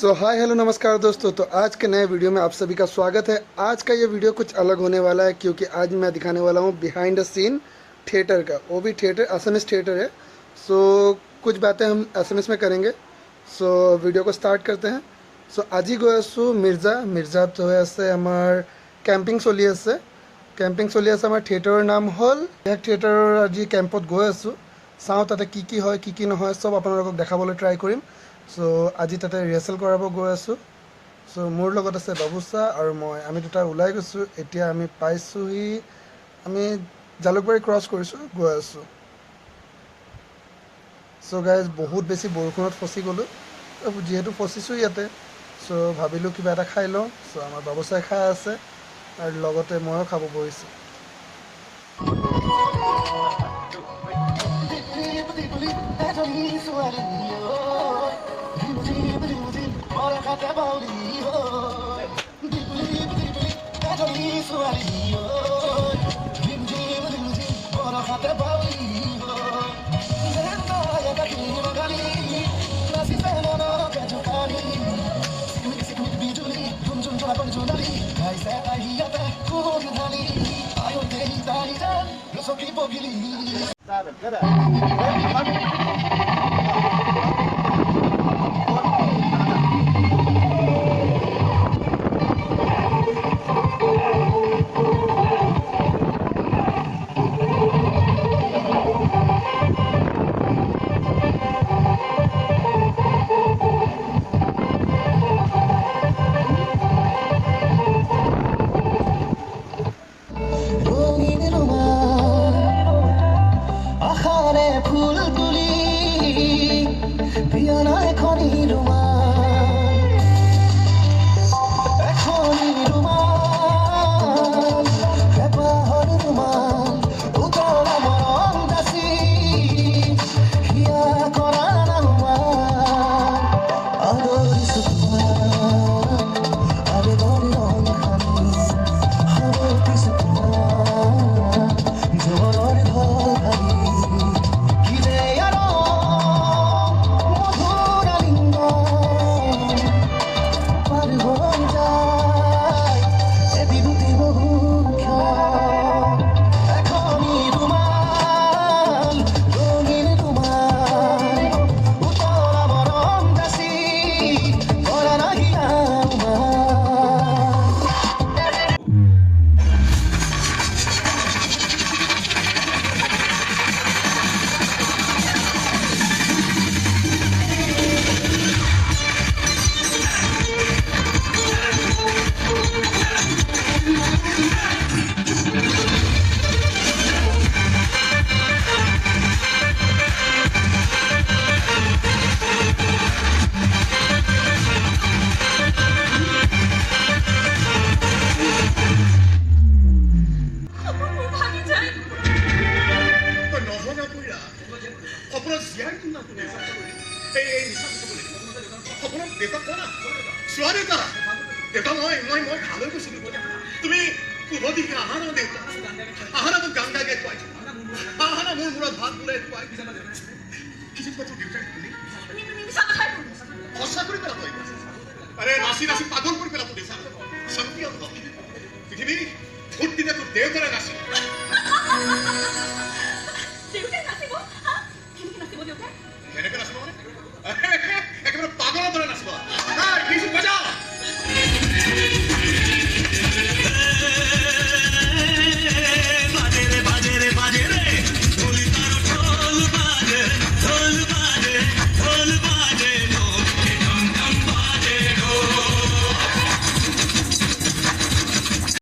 सो hi hello नमस्कार दोस्तों। तो आज के नए वीडियो में आप सभी का स्वागत है। आज का ये वीडियो कुछ अलग होने वाला है क्योंकि आज मैं दिखाने वाला हूँ बिहाइंड द सीन थिएटर का, वो भी थिएटर असमिस थिएटर है। सो कुछ बातें हम असमिस में करेंगे। सो वीडियो को स्टार्ट करते हैं। सो আজি গৈ আছোঁ মিৰ্জাত হৈ আছে আমাৰ কেম্পিং চলি আছে। আমাৰ থিয়েটাৰৰ নাম হ'ল থিয়েটাৰৰ আজি কেম্পত গৈ আছোঁ। চাওঁ তাতে কি হয় কি নহয় চব আপোনালোকক দেখাবলৈ ট্ৰাই কৰিম। সো আজি তাতে ৰিহাৰ্চেল কৰাব গৈ আছোঁ। সো মোৰ লগত আছে বাবুচা আৰু আমি দুটা ওলাই গৈছোঁ। এতিয়া আমি পাইছোঁহি, আমি জালুকবাৰী ক্ৰছ কৰিছোঁ, গৈ আছোঁ। সো গাইজ বহুত বেছি বৰষুণত ফচি গ'লোঁ। যিহেতু ফচিছোঁ ইয়াতে, সো ভাবিলোঁ কিবা এটা খাই লওঁ। সো আমাৰ বাবুচাই খাই আছে আৰু লগতে ময়ো খাব বহিছোঁ। পাগল কৰি পেলাব দিছা। শান্তি পৃথিৱী ভোট দিলে তোৰ দেউতাৰে নাছিল।